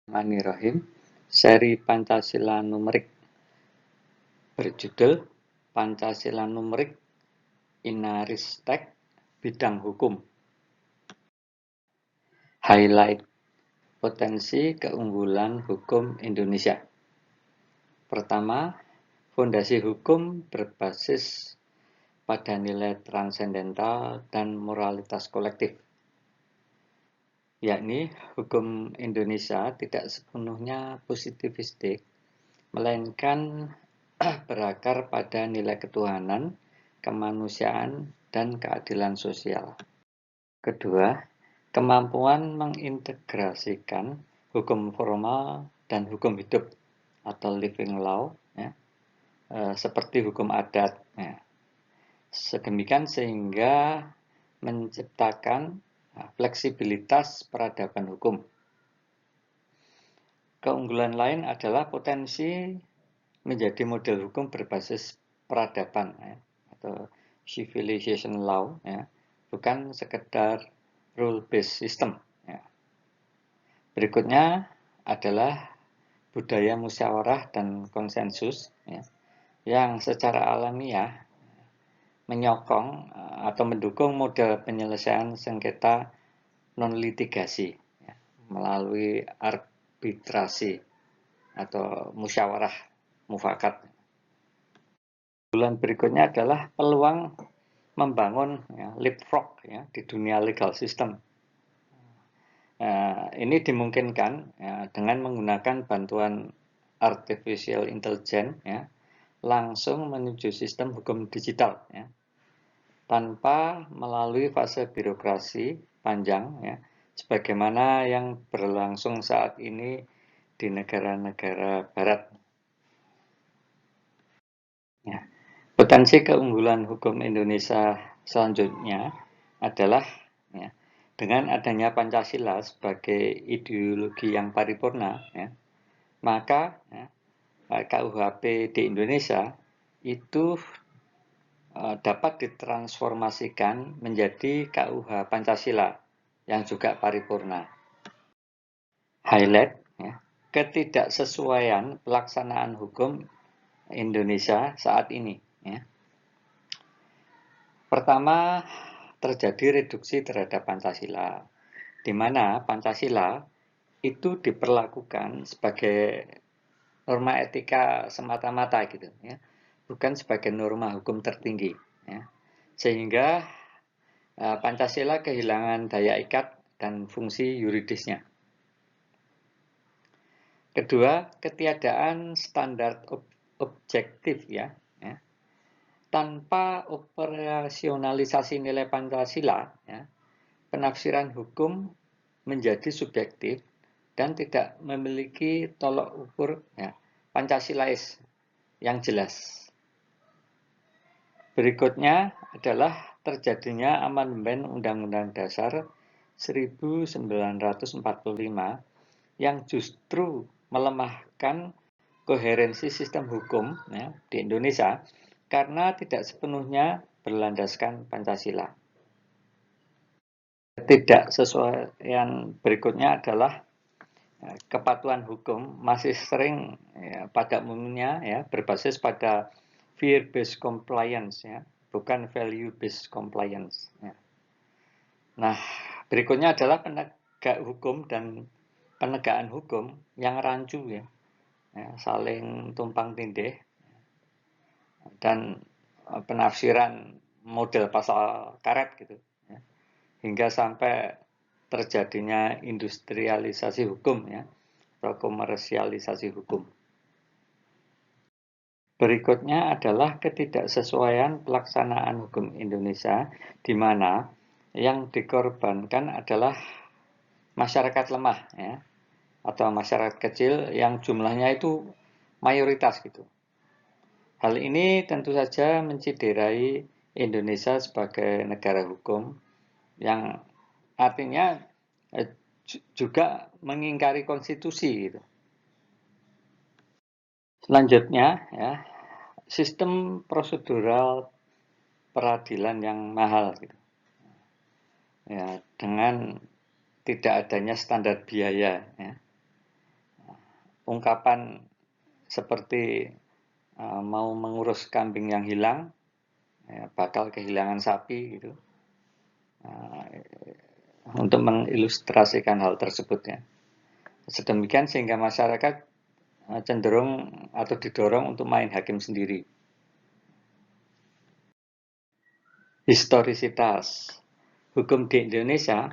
Bismillahirrahmanirrahim. Seri Pancasila Numerik berjudul Pancasila Numerik Inaristek Bidang Hukum. Highlight potensi keunggulan hukum Indonesia. Pertama, fondasi hukum berbasis pada nilai transendental dan moralitas kolektif, yakni hukum Indonesia tidak sepenuhnya positivistik, melainkan berakar pada nilai ketuhanan, kemanusiaan, dan keadilan sosial. Kedua, kemampuan mengintegrasikan hukum formal dan hukum hidup atau living law, seperti hukum adat. Sedemikian sehingga menciptakan fleksibilitas peradaban hukum. Keunggulan lain adalah potensi menjadi model hukum berbasis peradaban atau civilization law, bukan sekedar rule based system. Berikutnya adalah budaya musyawarah dan konsensus, yang secara alamiah menyokong atau mendukung model penyelesaian sengketa non-litigasi melalui arbitrasi atau musyawarah mufakat. Bulan berikutnya adalah peluang membangun leapfrog di dunia legal system. Ini dimungkinkan dengan menggunakan bantuan artificial intelligence langsung menuju sistem hukum digital tanpa melalui fase birokrasi panjang sebagaimana yang berlangsung saat ini di negara-negara barat. Potensi keunggulan hukum Indonesia selanjutnya adalah dengan adanya Pancasila sebagai ideologi yang paripurna, maka KUHP di Indonesia itu dapat ditransformasikan menjadi KUH Pancasila yang juga paripurna. Highlight ketidaksesuaian pelaksanaan hukum Indonesia saat ini. Pertama, terjadi reduksi terhadap Pancasila, di mana Pancasila itu diperlakukan sebagai norma etika semata-mata gitu, bukan sebagai norma hukum tertinggi, sehingga Pancasila kehilangan daya ikat dan fungsi yuridisnya. Kedua, ketiadaan standar objektif tanpa operasionalisasi nilai Pancasila, penafsiran hukum menjadi subjektif dan tidak memiliki tolok ukur Pancasilais yang jelas. Berikutnya adalah terjadinya amandemen Undang-Undang Dasar 1945 yang justru melemahkan koherensi sistem hukum di Indonesia karena tidak sepenuhnya berlandaskan Pancasila. Ketidaksesuaian berikutnya adalah kepatuhan hukum masih sering pada umumnya berbasis pada fear-based compliance, bukan value-based compliance. Nah, berikutnya adalah penegak hukum dan penegakan hukum yang rancu saling tumpang tindih dan penafsiran model pasal karet gitu hingga sampai terjadinya industrialisasi hukum atau komersialisasi hukum. Berikutnya adalah ketidaksesuaian pelaksanaan hukum Indonesia di mana yang dikorbankan adalah masyarakat lemah atau masyarakat kecil yang jumlahnya itu mayoritas gitu. Hal ini tentu saja menciderai Indonesia sebagai negara hukum yang artinya juga mengingkari konstitusi gitu. Selanjutnya sistem prosedural peradilan yang mahal gitu. Dengan tidak adanya standar biaya ungkapan seperti mau mengurus kambing yang hilang, ya, bakal kehilangan sapi gitu, untuk mengilustrasikan hal tersebut ya. Sedemikian sehingga masyarakat cenderung atau didorong untuk main hakim sendiri. Historisitas hukum di Indonesia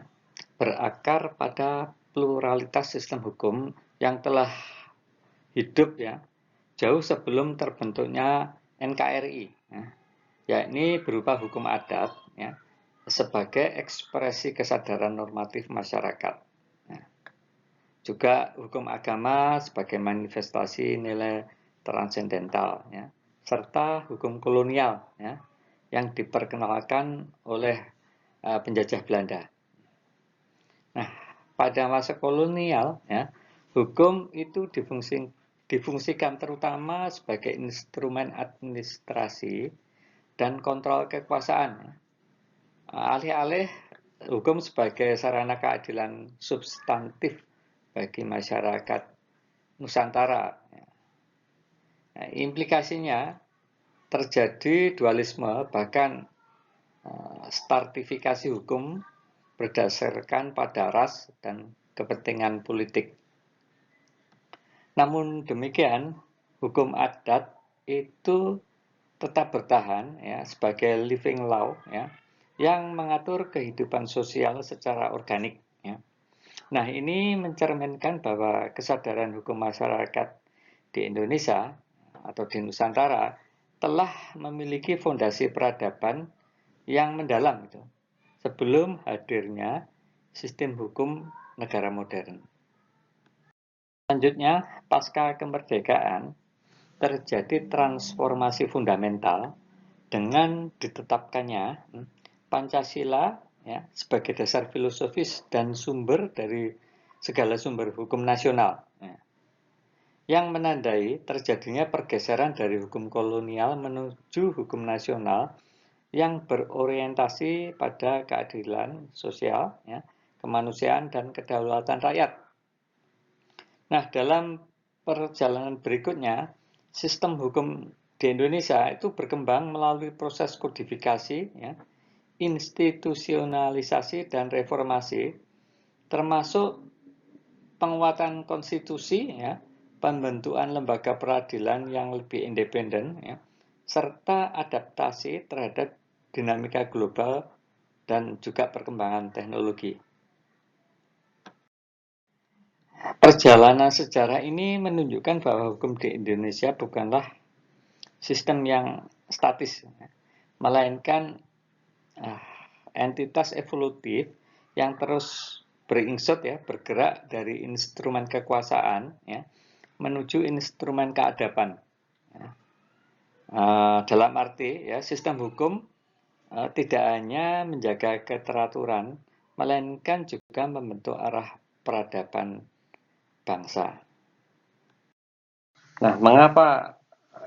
berakar pada pluralitas sistem hukum yang telah hidup ya jauh sebelum terbentuknya NKRI, ya, yakni berupa hukum adat ya, sebagai ekspresi kesadaran normatif masyarakat. Ya. Juga hukum agama sebagai manifestasi nilai transendental, ya, serta hukum kolonial ya, yang diperkenalkan oleh penjajah Belanda. Nah, pada masa kolonial, ya, hukum itu difungsikan terutama sebagai instrumen administrasi dan kontrol kekuasaan. Alih-alih hukum sebagai sarana keadilan substantif bagi masyarakat Nusantara. Nah, implikasinya terjadi dualisme, bahkan stratifikasi hukum berdasarkan pada ras dan kepentingan politik. Namun demikian, hukum adat itu tetap bertahan ya sebagai living law ya yang mengatur kehidupan sosial secara organik ya. Nah, ini mencerminkan bahwa kesadaran hukum masyarakat di Indonesia atau di Nusantara telah memiliki fondasi peradaban yang mendalam gitu, sebelum hadirnya sistem hukum negara modern. Selanjutnya, pasca kemerdekaan terjadi transformasi fundamental dengan ditetapkannya Pancasila ya, sebagai dasar filosofis dan sumber dari segala sumber hukum nasional ya, yang menandai terjadinya pergeseran dari hukum kolonial menuju hukum nasional yang berorientasi pada keadilan sosial, ya, kemanusiaan, dan kedaulatan rakyat. Nah, dalam perjalanan berikutnya, sistem hukum di Indonesia itu berkembang melalui proses kodifikasi, ya, institusionalisasi, dan reformasi, termasuk penguatan konstitusi, ya, pembentukan lembaga peradilan yang lebih independen, ya, serta adaptasi terhadap dinamika global dan juga perkembangan teknologi. Perjalanan sejarah ini menunjukkan bahwa hukum di Indonesia bukanlah sistem yang statis, melainkan entitas evolutif yang terus beringsut ya, bergerak dari instrumen kekuasaan ya, menuju instrumen keadaban. Ya. Dalam arti ya, sistem hukum tidak hanya menjaga keteraturan, melainkan juga membentuk arah peradaban bangsa. Nah, mengapa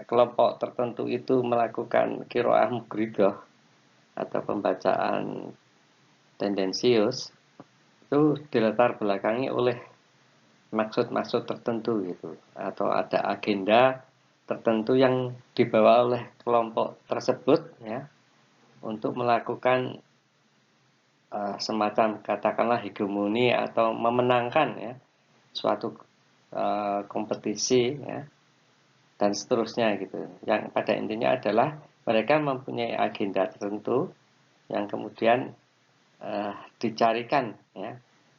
kelompok tertentu itu melakukan qiraah mughridah atau pembacaan tendensius? Itu dilatar belakangi oleh maksud-maksud tertentu gitu, atau ada agenda tertentu yang dibawa oleh kelompok tersebut ya untuk melakukan semacam katakanlah hegemoni atau memenangkan ya suatu kompetisi ya dan seterusnya gitu. Yang pada intinya adalah mereka mempunyai agenda tertentu yang kemudian dicarikan ya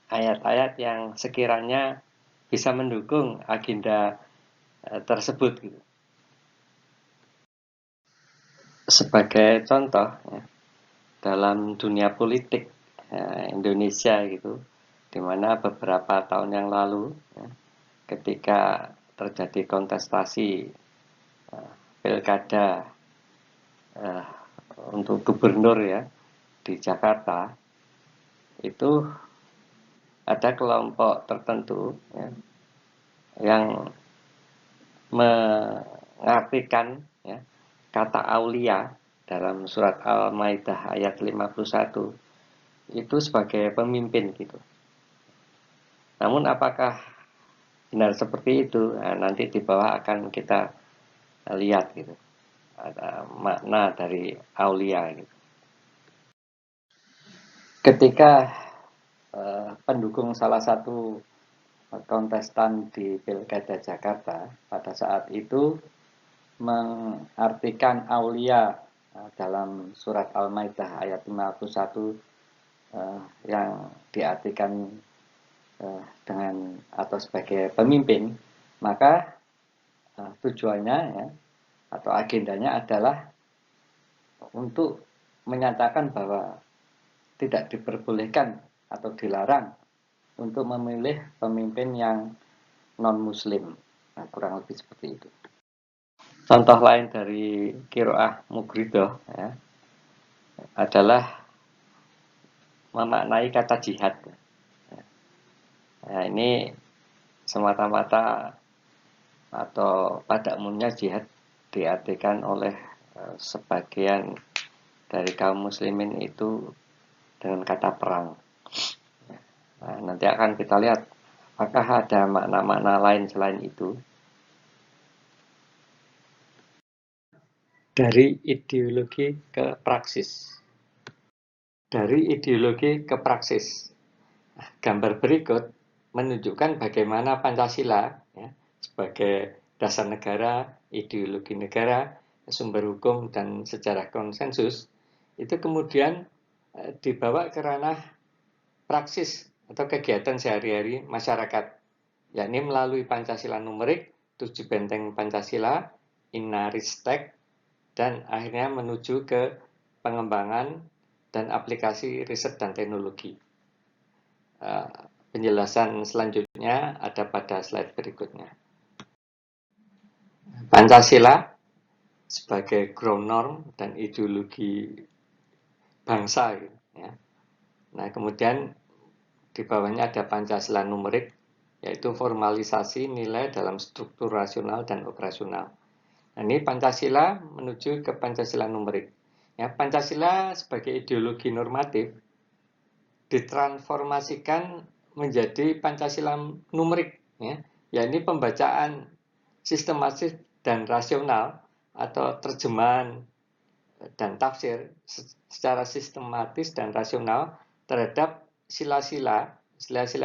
ayat-ayat yang sekiranya bisa mendukung agenda tersebut gitu. Sebagai contoh ya, dalam dunia politik Indonesia gitu, di mana beberapa tahun yang lalu ya, ketika terjadi kontestasi pilkada untuk gubernur ya di Jakarta, itu ada kelompok tertentu ya, yang mengartikan ya, kata aulia dalam surat Al-Maidah ayat 51 itu sebagai pemimpin gitu. Namun apakah benar seperti itu. Nah, nanti di bawah akan kita lihat gitu, ada makna dari aulia gitu. Ketika pendukung salah satu kontestan di Pilkada Jakarta pada saat itu mengartikan aulia dalam surat Al-Maidah ayat 51 yang diartikan dengan atau sebagai pemimpin, maka tujuannya ya, atau agendanya adalah untuk menyatakan bahwa tidak diperbolehkan atau dilarang untuk memilih pemimpin yang non-muslim. Nah, kurang lebih seperti itu. Contoh lain dari Qiraah Mughridah ya, adalah memaknai kata jihad. Nah, ini semata-mata atau pada umumnya jihad diartikan oleh sebagian dari kaum muslimin itu dengan kata perang. Nah, nanti akan kita lihat apakah ada makna-makna lain selain itu. Dari ideologi ke praksis. Dari ideologi ke praksis. Gambar berikut menunjukkan bagaimana Pancasila ya, sebagai dasar negara, ideologi negara, sumber hukum, dan sejarah konsensus itu kemudian dibawa ke ranah praksis atau kegiatan sehari-hari masyarakat, yakni melalui Pancasila numerik, 7 benteng Pancasila, Inaristek, dan akhirnya menuju ke pengembangan dan aplikasi riset dan teknologi. Penjelasan selanjutnya ada pada slide berikutnya. Pancasila sebagai ground norm dan ideologi bangsa. Ya. Nah, kemudian di bawahnya ada Pancasila numerik, yaitu formalisasi nilai dalam struktur rasional dan operasional. Nah, ini Pancasila menuju ke Pancasila numerik. Ya, Pancasila sebagai ideologi normatif ditransformasikan menjadi Pancasila numerik, ya, yakni pembacaan sistematis dan rasional atau terjemahan dan tafsir secara sistematis dan rasional terhadap sila-sila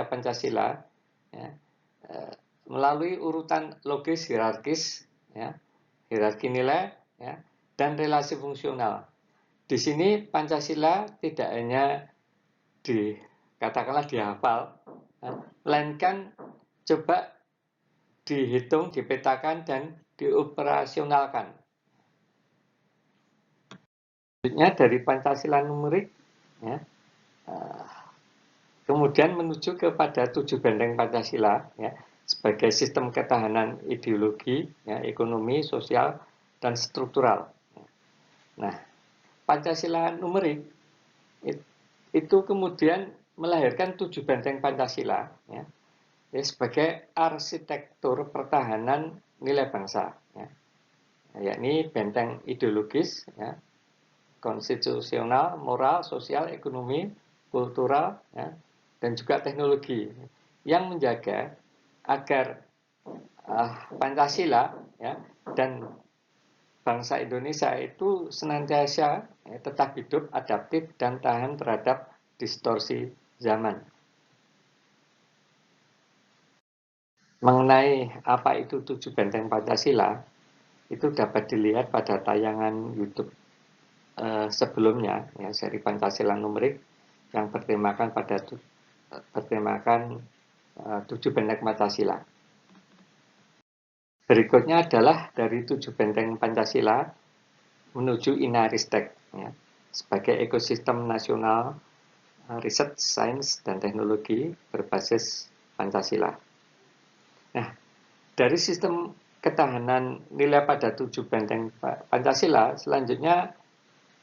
Pancasila, ya, melalui urutan logis hierarkis, ya, hierarki nilai, ya, dan relasi fungsional. Di sini Pancasila tidak hanya katakanlah dihafal, melainkan coba dihitung, dipetakan, dan dioperasionalkan. Selanjutnya dari Pancasila numerik, ya, kemudian menuju kepada 7 benteng Pancasila, ya, sebagai sistem ketahanan ideologi, ya, ekonomi, sosial, dan struktural. Nah, Pancasila numerik itu kemudian melahirkan 7 benteng Pancasila, ya, sebagai arsitektur pertahanan nilai bangsa, ya, yakni benteng ideologis, ya, konstitusional, moral, sosial, ekonomi, kultural, ya, dan juga teknologi yang menjaga agar Pancasila, ya, dan bangsa Indonesia itu senantiasa tetap hidup, adaptif, dan tahan terhadap distorsi zaman. Mengenai apa itu 7 benteng Pancasila, itu dapat dilihat pada tayangan YouTube sebelumnya, ya, seri Pancasila numerik yang bertemakan 7 benteng Pancasila. Berikutnya adalah dari 7 benteng Pancasila menuju Inaristek, ya, sebagai ekosistem nasional riset, sains, dan teknologi berbasis Pancasila. Nah, dari sistem ketahanan nilai pada 7 benteng Pancasila, selanjutnya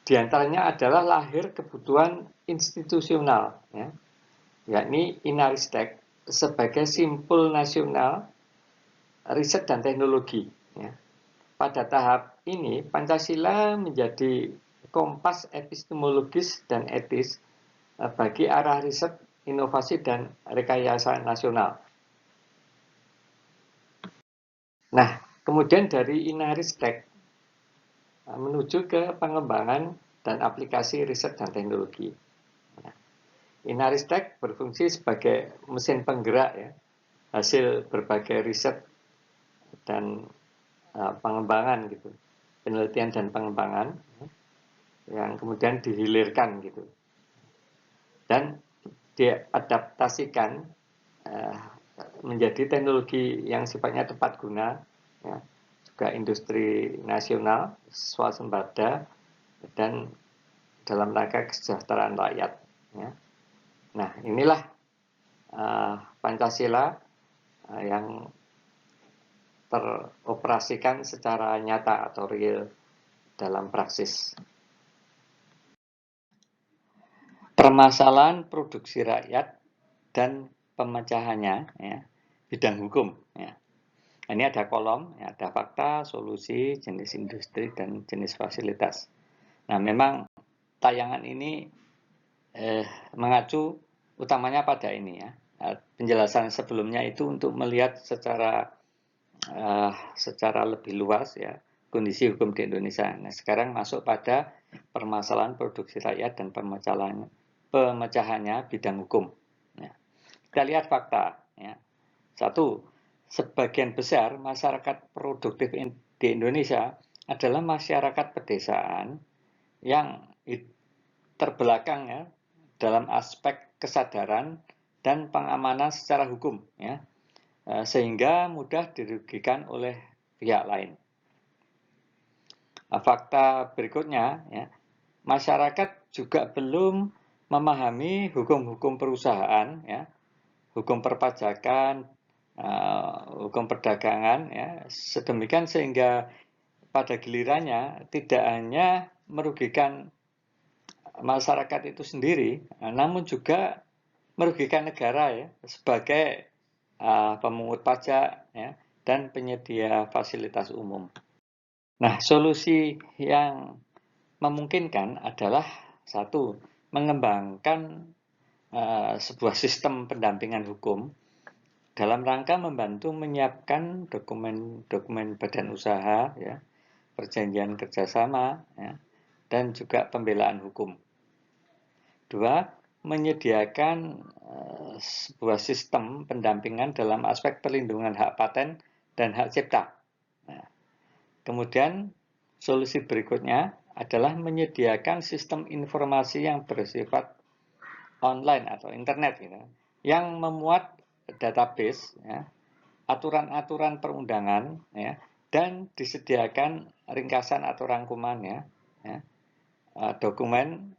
diantaranya adalah lahir kebutuhan institusional, ya, yakni Inaristek sebagai simpul nasional riset dan teknologi. Ya. Pada tahap ini, Pancasila menjadi kompas epistemologis dan etis bagi arah riset, inovasi, dan rekayasa nasional. Nah, kemudian dari Inaristek menuju ke pengembangan dan aplikasi riset dan teknologi. Inaristek berfungsi sebagai mesin penggerak ya, hasil berbagai riset dan pengembangan gitu, penelitian dan pengembangan yang kemudian dihilirkan gitu, dan diadaptasikan menjadi teknologi yang sifatnya tepat guna, ya, juga industri nasional, swasembada, dan dalam rangka kesejahteraan rakyat. Ya. Nah, inilah Pancasila yang teroperasikan secara nyata atau real dalam praksis. Permasalahan produksi rakyat dan pemecahannya, ya, bidang hukum. Ya. Ini ada kolom, ya, ada fakta, solusi, jenis industri, dan jenis fasilitas. Nah, memang tayangan ini mengacu utamanya pada ini ya. Penjelasan sebelumnya itu untuk melihat secara lebih luas ya kondisi hukum di Indonesia. Nah, sekarang masuk pada permasalahan produksi rakyat dan pemecahannya bidang hukum. Ya. Kita lihat fakta. Ya. Satu, sebagian besar masyarakat produktif di Indonesia adalah masyarakat pedesaan yang terbelakang ya dalam aspek kesadaran dan pengamanan secara hukum ya, sehingga mudah dirugikan oleh pihak lain. Fakta berikutnya ya, masyarakat juga belum memahami hukum-hukum perusahaan ya, hukum perpajakan, hukum perdagangan ya, sedemikian sehingga pada gilirannya tidak hanya merugikan masyarakat itu sendiri, namun juga merugikan negara ya sebagai pemungut pajak ya, dan penyedia fasilitas umum. Nah, solusi yang memungkinkan adalah satu, mengembangkan sebuah sistem pendampingan hukum dalam rangka membantu menyiapkan dokumen-dokumen badan usaha ya, perjanjian kerjasama ya, dan juga pembelaan hukum. Dua, menyediakan sebuah sistem pendampingan dalam aspek perlindungan hak paten dan hak cipta. Nah, kemudian solusi berikutnya adalah menyediakan sistem informasi yang bersifat online atau internet gitu, yang memuat database ya, aturan-aturan perundangan ya, dan disediakan ringkasan atau rangkumannya ya, dokumen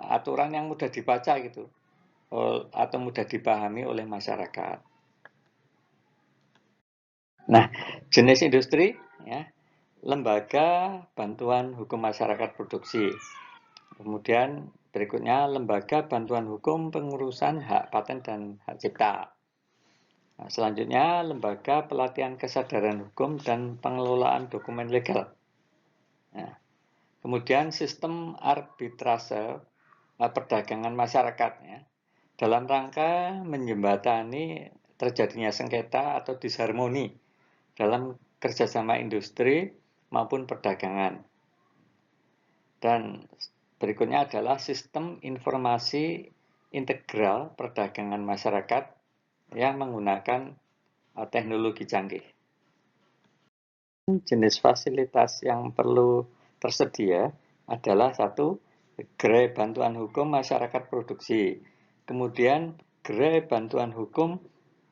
aturan yang mudah dibaca gitu atau mudah dipahami oleh masyarakat. Nah, jenis industri ya, lembaga bantuan hukum masyarakat produksi. Kemudian berikutnya lembaga bantuan hukum pengurusan hak paten dan hak cipta. Nah, selanjutnya lembaga pelatihan kesadaran hukum dan pengelolaan dokumen legal. Nah, kemudian sistem arbitrase perdagangan masyarakat ya, dalam rangka menjembatani terjadinya sengketa atau disharmoni dalam kerjasama industri maupun perdagangan. Dan berikutnya adalah sistem informasi integral perdagangan masyarakat yang menggunakan teknologi canggih. Jenis fasilitas yang perlu tersedia adalah satu, gerai bantuan hukum masyarakat produksi, kemudian gerai bantuan hukum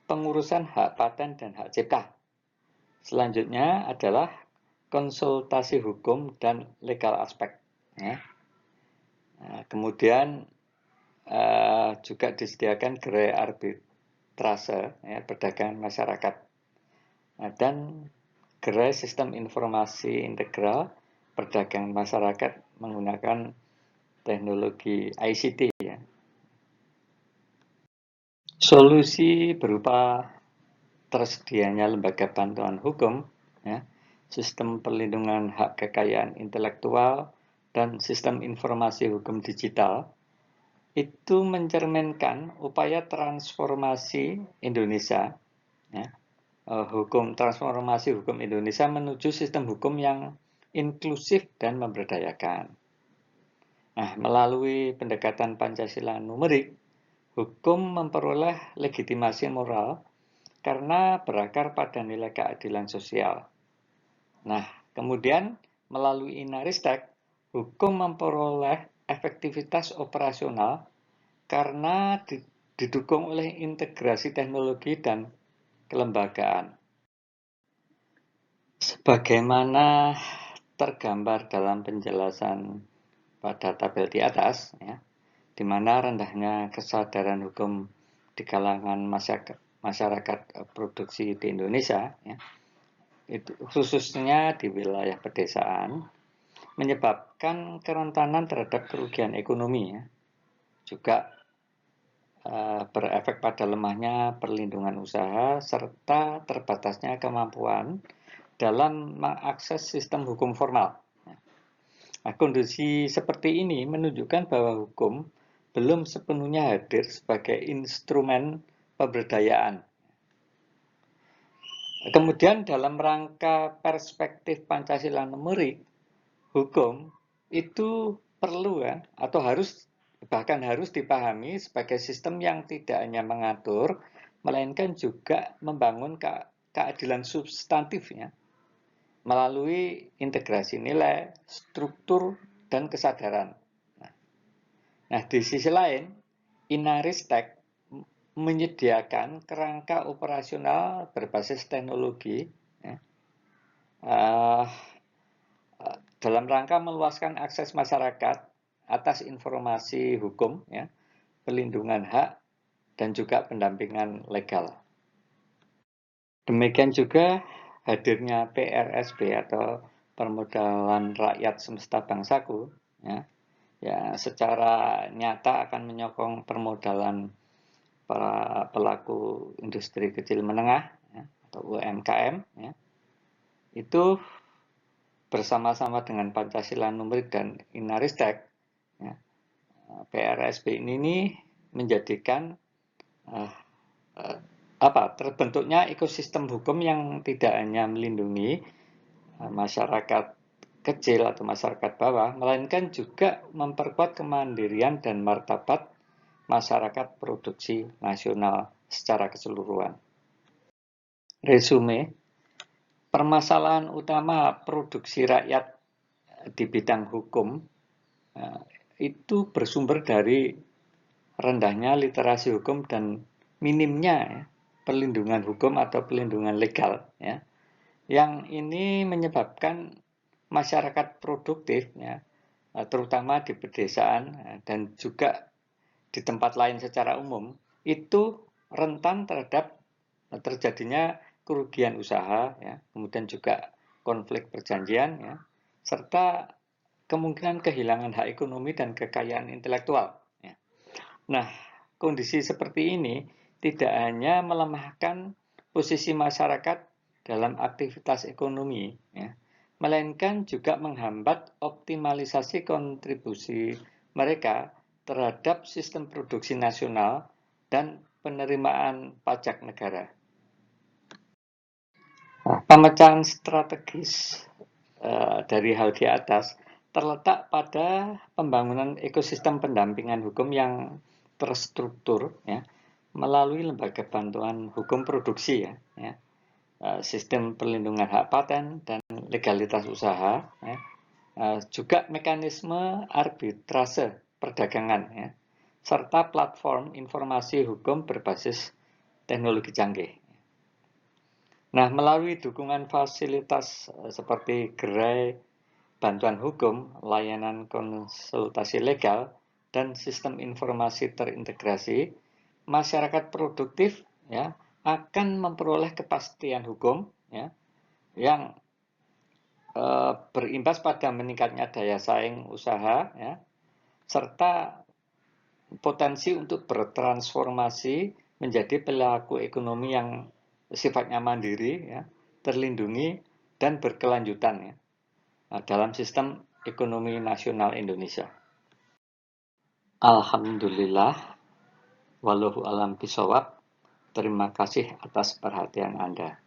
pengurusan hak paten dan hak cipta. Selanjutnya adalah konsultasi hukum dan legal aspek. Ya. Nah, kemudian juga disediakan gerai arbitrase ya, perdagangan masyarakat. Nah, dan gerai sistem informasi integral perdagangan masyarakat menggunakan teknologi ICT ya. Solusi berupa tersedianya lembaga bantuan hukum ya, sistem perlindungan hak kekayaan intelektual dan sistem informasi hukum digital itu mencerminkan upaya transformasi Indonesia ya, hukum transformasi hukum Indonesia menuju sistem hukum yang inklusif dan memberdayakan. Nah, melalui pendekatan Pancasila numerik, hukum memperoleh legitimasi moral karena berakar pada nilai keadilan sosial. Nah, kemudian melalui Inaristek, hukum memperoleh efektivitas operasional karena didukung oleh integrasi teknologi dan kelembagaan. Sebagaimana tergambar dalam penjelasan pada tabel di atas, ya, di mana rendahnya kesadaran hukum di kalangan masyarakat produksi di Indonesia, ya, itu khususnya di wilayah pedesaan, menyebabkan kerentanan terhadap kerugian ekonomi, ya, juga berefek pada lemahnya perlindungan usaha serta terbatasnya kemampuan dalam mengakses sistem hukum formal. Nah, kondisi seperti ini menunjukkan bahwa hukum belum sepenuhnya hadir sebagai instrumen pemberdayaan. Kemudian dalam rangka perspektif Pancasila numerik, hukum itu perlu ya, atau bahkan harus dipahami sebagai sistem yang tidak hanya mengatur, melainkan juga membangun keadilan substantifnya melalui integrasi nilai, struktur, dan kesadaran. Nah, di sisi lain, Inaristek menyediakan kerangka operasional berbasis teknologi, ya, dalam rangka meluaskan akses masyarakat atas informasi hukum, ya, pelindungan hak, dan juga pendampingan legal. Demikian juga hadirnya PRSB atau Permodalan Rakyat Semesta Bangsaku, ya secara nyata akan menyokong permodalan para pelaku industri kecil menengah, ya, atau UMKM, ya, itu bersama-sama dengan Pancasila numerik dan Inaristek, ya, PRSB ini menjadikan terbentuknya ekosistem hukum yang tidak hanya melindungi masyarakat kecil atau masyarakat bawah, melainkan juga memperkuat kemandirian dan martabat masyarakat produksi nasional secara keseluruhan. Resume, permasalahan utama produksi rakyat di bidang hukum itu bersumber dari rendahnya literasi hukum dan minimnya perlindungan hukum atau perlindungan legal, ya, yang ini menyebabkan masyarakat produktif, ya, terutama di pedesaan dan juga di tempat lain secara umum, itu rentan terhadap terjadinya kerugian usaha, ya, kemudian juga konflik perjanjian, ya, serta kemungkinan kehilangan hak ekonomi dan kekayaan intelektual. Ya. Nah, kondisi seperti ini tidak hanya melemahkan posisi masyarakat dalam aktivitas ekonomi, ya, melainkan juga menghambat optimalisasi kontribusi mereka terhadap sistem produksi nasional dan penerimaan pajak negara. Nah, pemecahan strategis dari hal di atas terletak pada pembangunan ekosistem pendampingan hukum yang terstruktur, ya, melalui lembaga bantuan hukum produksi, ya, sistem perlindungan hak paten dan legalitas usaha, ya, juga mekanisme arbitrase perdagangan, ya, serta platform informasi hukum berbasis teknologi canggih. Nah, melalui dukungan fasilitas seperti gerai bantuan hukum, layanan konsultasi legal, dan sistem informasi terintegrasi, masyarakat produktif, ya, akan memperoleh kepastian hukum, ya, yang berimbas pada meningkatnya daya saing usaha, ya, serta potensi untuk bertransformasi menjadi pelaku ekonomi yang sifatnya mandiri, ya, terlindungi, dan berkelanjutan, ya, dalam sistem ekonomi nasional Indonesia. Alhamdulillah, wallahu alam bisawab. Terima kasih atas perhatian Anda.